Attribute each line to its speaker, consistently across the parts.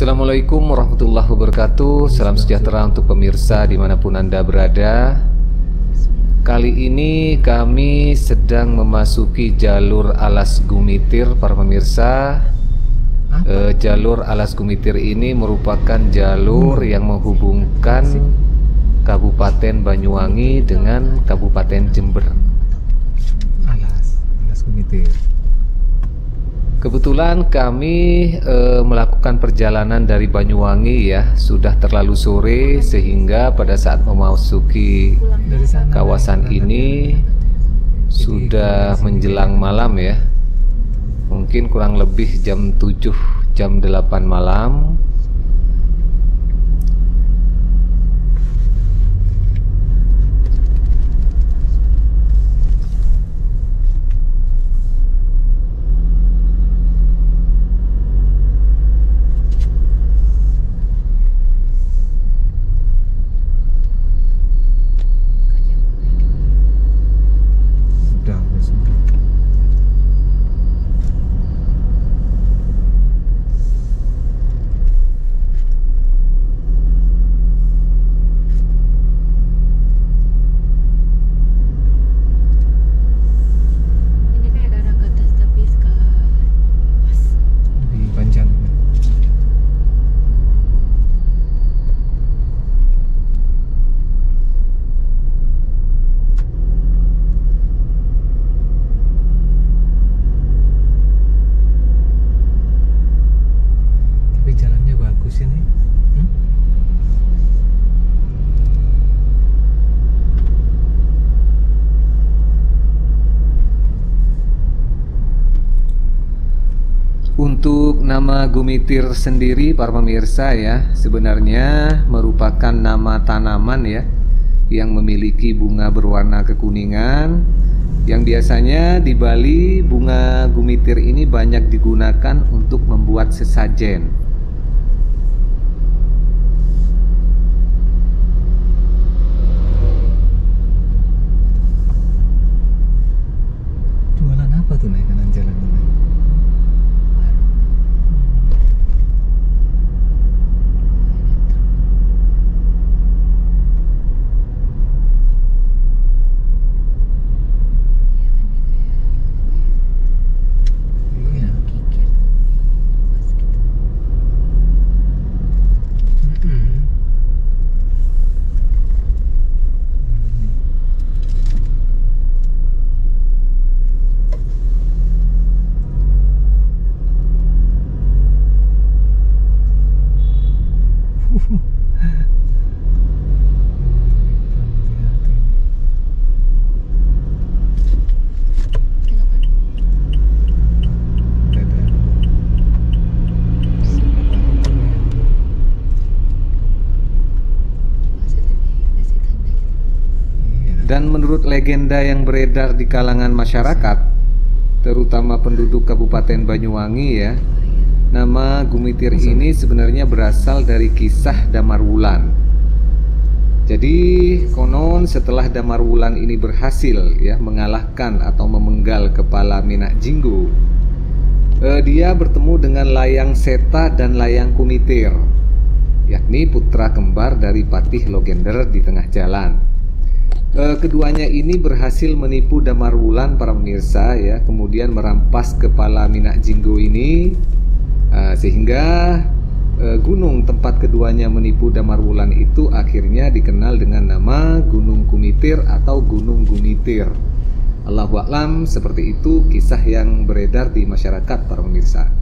Speaker 1: Assalamualaikum warahmatullahi wabarakatuh. Salam sejahtera untuk pemirsa dimanapun Anda berada. Kali ini kami sedang memasuki jalur Alas Gumitir, para pemirsa. Jalur Alas Gumitir ini merupakan jalur yang menghubungkan Kabupaten Banyuwangi dengan Kabupaten Jember.
Speaker 2: Alas Gumitir.
Speaker 1: Kebetulan kami melakukan perjalanan dari Banyuwangi ya, sudah terlalu sore sehingga pada saat memasuki kawasan ini sudah menjelang malam ya. Mungkin kurang lebih jam 7, jam 8 malam. Untuk nama Gumitir sendiri, para pemirsa ya, sebenarnya merupakan nama tanaman ya, yang memiliki bunga berwarna kekuningan. Yang biasanya di Bali, bunga Gumitir ini banyak digunakan untuk membuat sesajen.
Speaker 2: Jualan apa tuh naik kanan jalan ini?
Speaker 1: Dan menurut legenda yang beredar di kalangan masyarakat, terutama penduduk Kabupaten Banyuwangi ya, nama Gumitir ini sebenarnya berasal dari kisah Damarwulan. Jadi konon setelah Damarwulan ini berhasil ya mengalahkan atau memenggal kepala Minak Jinggo, dia bertemu dengan Layang Seta dan Layang Gumitir, yakni putra kembar dari Patih Logender di tengah jalan. Keduanya ini berhasil menipu Damarwulan, para pemirsa ya, kemudian merampas kepala Minak Jinggo ini, sehingga gunung tempat keduanya menipu Damarwulan itu akhirnya dikenal dengan nama Gunung Gumitir atau Gunung Gumitir. Allahu a'lam, seperti itu kisah yang beredar di masyarakat, para pemirsa.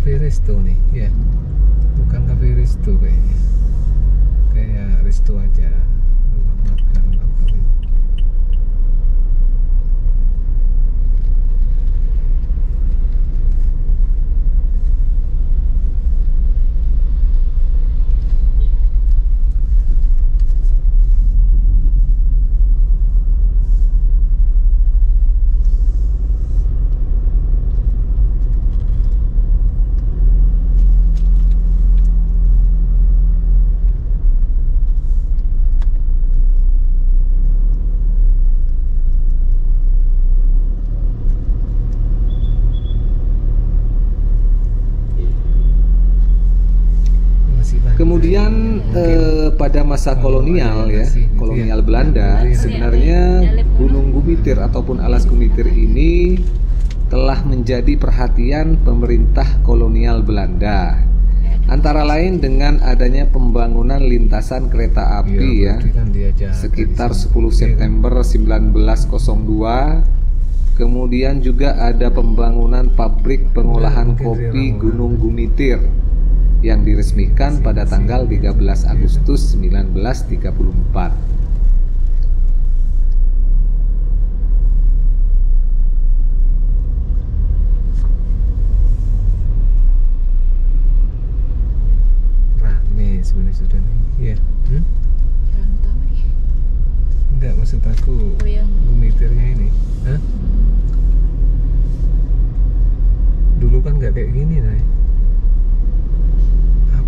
Speaker 2: cafe resto nih, ya. Bukan cafe resto kayaknya. Kayak resto aja. Rumah makan apa gitu.
Speaker 1: Kemudian pada masa kolonial ya, kolonial Belanda, sebenarnya Gunung Gumitir ataupun Alas Gumitir ini telah menjadi perhatian pemerintah kolonial Belanda. Antara lain dengan adanya pembangunan lintasan kereta api ya, sekitar 10 September 1902. Kemudian juga ada pembangunan pabrik pengolahan kopi Gunung Gumitir yang diresmikan pada tanggal 13 Agustus 1934.
Speaker 2: Rame sebenarnya sudah nih. Iya.
Speaker 3: Jalan utama nih.
Speaker 2: Enggak, maksud aku
Speaker 3: Oh yang
Speaker 2: Gumitirnya ini. Hah? Dulu kan nggak kayak gini, Nay.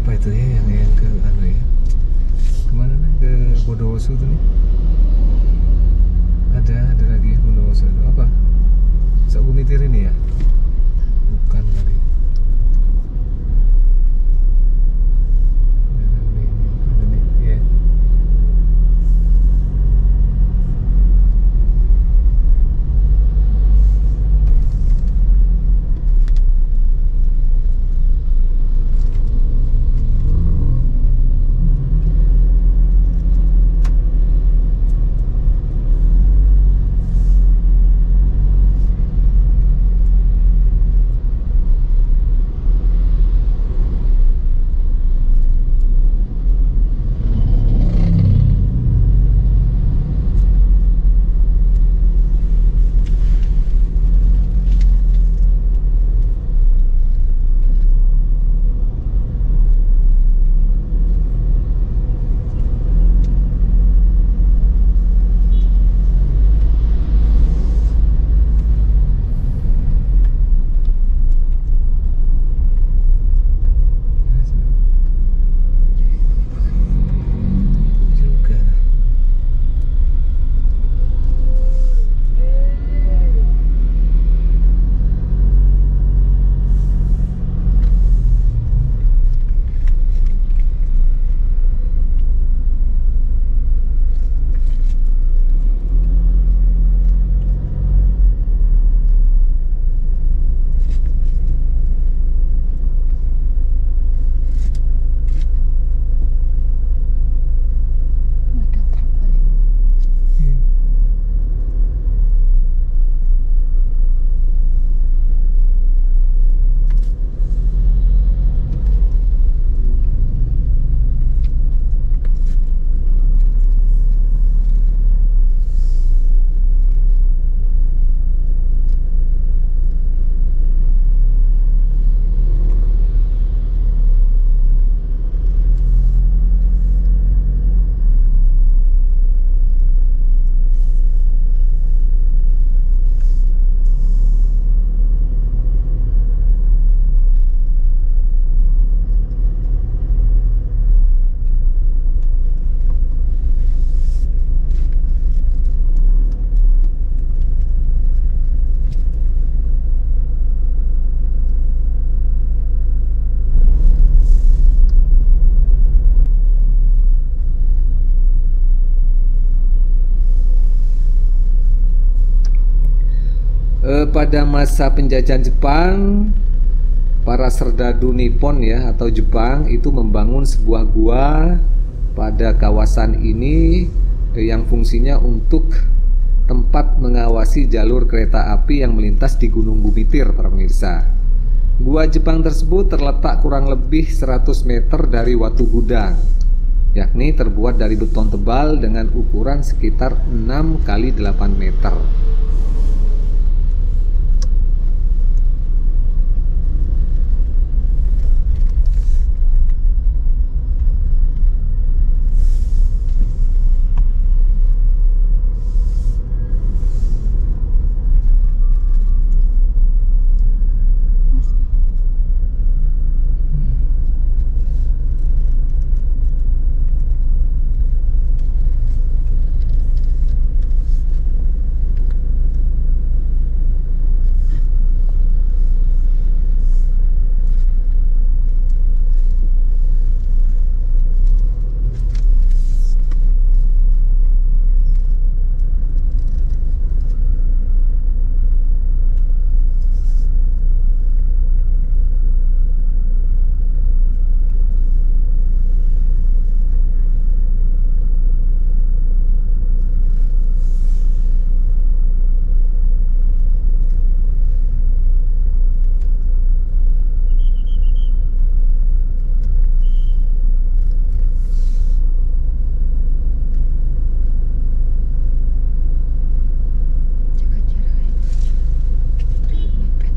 Speaker 2: Apa itu ya yang ke anu ya? Kemana nih? Ke Bondowoso tuh nih? Ada lagi Bondowoso itu apa? Sok Gumitir ini ya? Bukan kali. Ada nih, ya. Juga.
Speaker 3: ada truk paling.
Speaker 2: Iya.
Speaker 1: Pada masa penjajahan Jepang, para serdadu Nippon ya atau Jepang itu membangun sebuah gua pada kawasan ini yang fungsinya untuk tempat mengawasi jalur kereta api yang melintas di Gunung Gumitir, para pemirsa. Gua Jepang tersebut terletak kurang lebih 100 meter dari Watu Gudang, yakni terbuat dari beton tebal dengan ukuran sekitar 6 kali 8 meter.
Speaker 3: Jaga jarak ya. Mepet.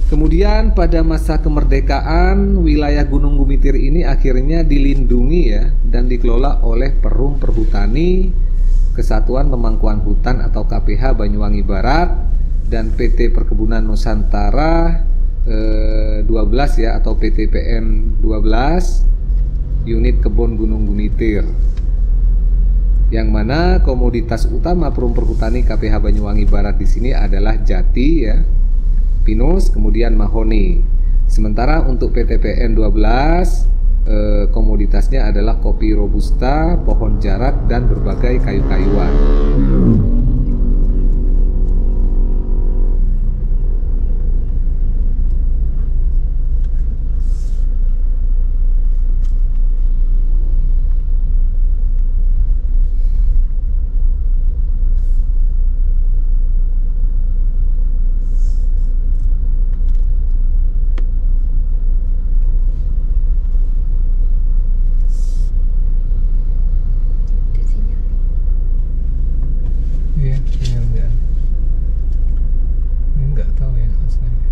Speaker 1: Kemudian pada masa kemerdekaan, wilayah Gunung Gumitir ini akhirnya dilindungi ya dan dikelola oleh Perum Perhutani, Kesatuan Pemangkuan Hutan atau KPH Banyuwangi Barat, dan PT Perkebunan Nusantara 12 ya atau PTPN 12 unit Kebun Gunung Gumitir. Yang mana komoditas utama Perum Perhutani KPH Banyuwangi Barat di sini adalah jati ya, pinus, kemudian mahoni. Sementara untuk PTPN 12 komoditasnya adalah kopi robusta, pohon jarak, dan berbagai kayu-kayuan.
Speaker 3: Ada sinyal.
Speaker 2: Iya, sinyal nggak. Ini nggak tahu ya aslinya.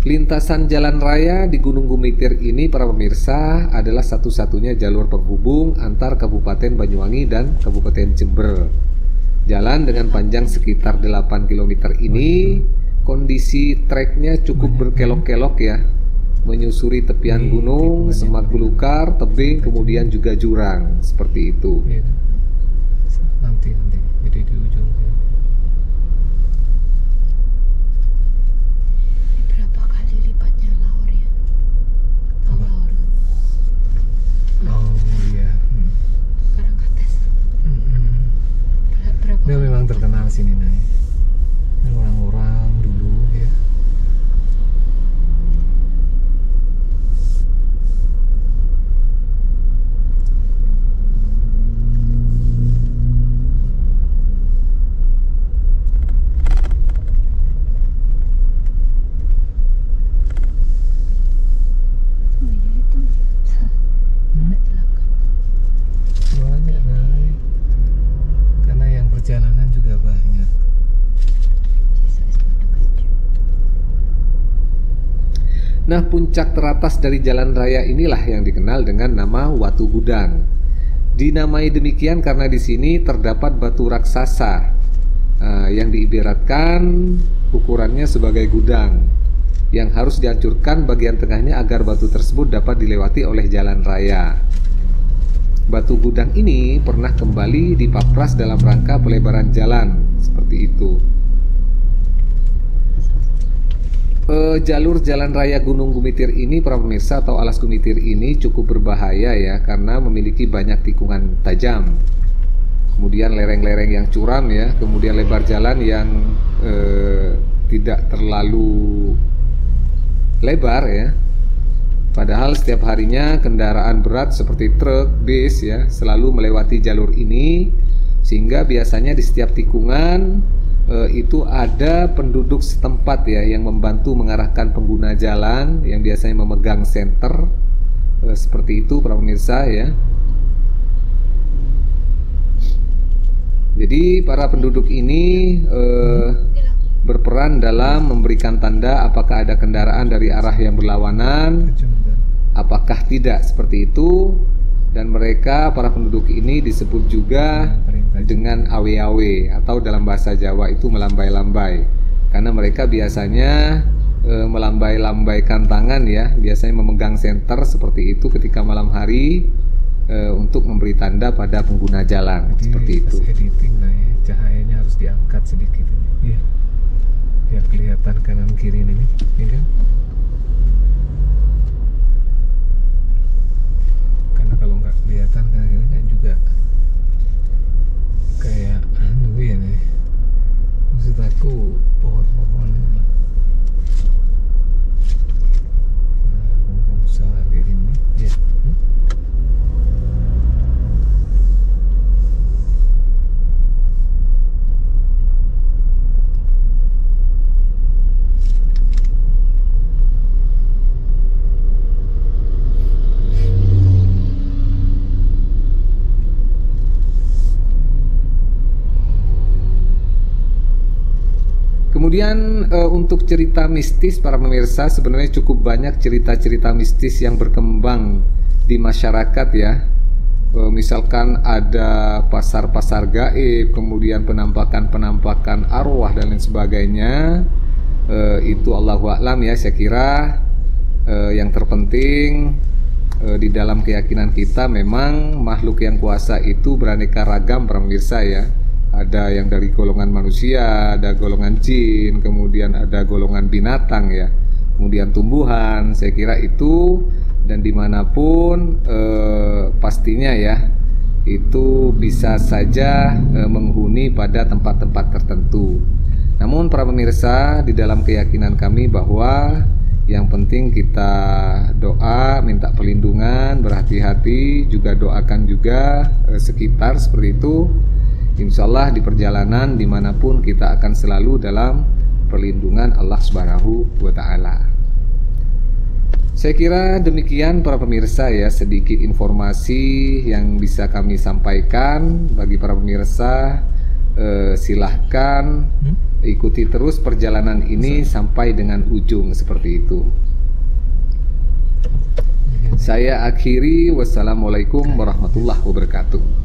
Speaker 1: Lintasan jalan raya di Gunung Gumitir ini, para pemirsa, adalah satu-satunya jalur penghubung antar Kabupaten Banyuwangi dan Kabupaten Jember. Jalan dengan panjang sekitar 8 km ini, kondisi treknya cukup berkelok-kelok ya. menyusuri tepian gunung, semak belukar, tebing, kemudian juga jurang, seperti itu.
Speaker 2: Iya kan? Nanti jadi di ujung sini.
Speaker 3: Ini berapa kali lipatnya laur ya? Tahu
Speaker 2: Apa?
Speaker 3: laur?
Speaker 2: Oh iya.
Speaker 3: Karangkates. Berapa
Speaker 2: Dia
Speaker 3: kali
Speaker 2: memang
Speaker 3: lipat?
Speaker 2: terkenal sini Nay. Orang-orang dulu ya.
Speaker 3: Oh iya itu sampai belakang.
Speaker 2: Banyak Nay. Karena yang perjalanan juga banyak.
Speaker 3: Yesus mendekat.
Speaker 1: Nah, puncak teratas dari jalan raya inilah yang dikenal dengan nama Watu Gudang. Dinamai demikian karena di sini terdapat batu raksasa yang diibaratkan ukurannya sebagai gudang yang harus dihancurkan bagian tengahnya agar batu tersebut dapat dilewati oleh jalan raya. Batu gudang ini pernah kembali dipapras dalam rangka pelebaran jalan, seperti itu. Jalur jalan raya Gunung Gumitir ini, para pemirsa, atau alas Gumitir ini cukup berbahaya ya, karena memiliki banyak tikungan tajam, kemudian lereng-lereng yang curam ya, kemudian lebar jalan yang tidak terlalu lebar ya. Padahal setiap harinya kendaraan berat seperti truk, bis ya, selalu melewati jalur ini, sehingga biasanya di setiap tikungan itu ada penduduk setempat ya yang membantu mengarahkan pengguna jalan yang biasanya memegang senter, seperti itu para pemirsa ya. Jadi para penduduk ini berperan dalam memberikan tanda apakah ada kendaraan dari arah yang berlawanan, apakah tidak, seperti itu. Dan mereka, para penduduk ini, disebut juga dengan awe-awe, atau dalam bahasa Jawa itu melambai-lambai, karena mereka biasanya melambai-lambaikan tangan ya, biasanya memegang senter seperti itu ketika malam hari, untuk memberi tanda pada pengguna jalan.
Speaker 2: Jadi
Speaker 1: seperti itu.
Speaker 2: pas editing Nay, cahayanya harus diangkat sedikit ini. Iya. Biar kelihatan kanan kiri ini, ya kan? Karena kalau nggak kelihatan kanan kiri kan juga kayak ya nih. Maksud aku pohon-pohonnya. Nah, pohon besar kayak gini. Ya.
Speaker 1: Kemudian untuk cerita mistis, para pemirsa, sebenarnya cukup banyak cerita-cerita mistis yang berkembang di masyarakat ya. Misalkan ada pasar-pasar gaib, kemudian penampakan-penampakan arwah dan lain sebagainya. Itu Allahu a'lam ya, saya kira yang terpenting di dalam keyakinan kita memang makhluk yang kuasa itu beraneka ragam, para pemirsa ya. Ada yang dari golongan manusia, ada golongan jin, kemudian ada golongan binatang ya, kemudian tumbuhan. Saya kira itu, dan dimanapun pastinya ya, itu bisa saja menghuni pada tempat-tempat tertentu. Namun para pemirsa, di dalam keyakinan kami bahwa yang penting kita doa, minta perlindungan, berhati-hati, juga doakan juga sekitar, seperti itu. Insya Allah di perjalanan dimanapun kita akan selalu dalam perlindungan Allah Subhanahu wa Ta'ala. Saya kira demikian para pemirsa ya, sedikit informasi yang bisa kami sampaikan bagi para pemirsa. Silahkan ikuti terus perjalanan ini sampai dengan ujung, seperti itu. Saya akhiri, wassalamualaikum warahmatullahi wabarakatuh.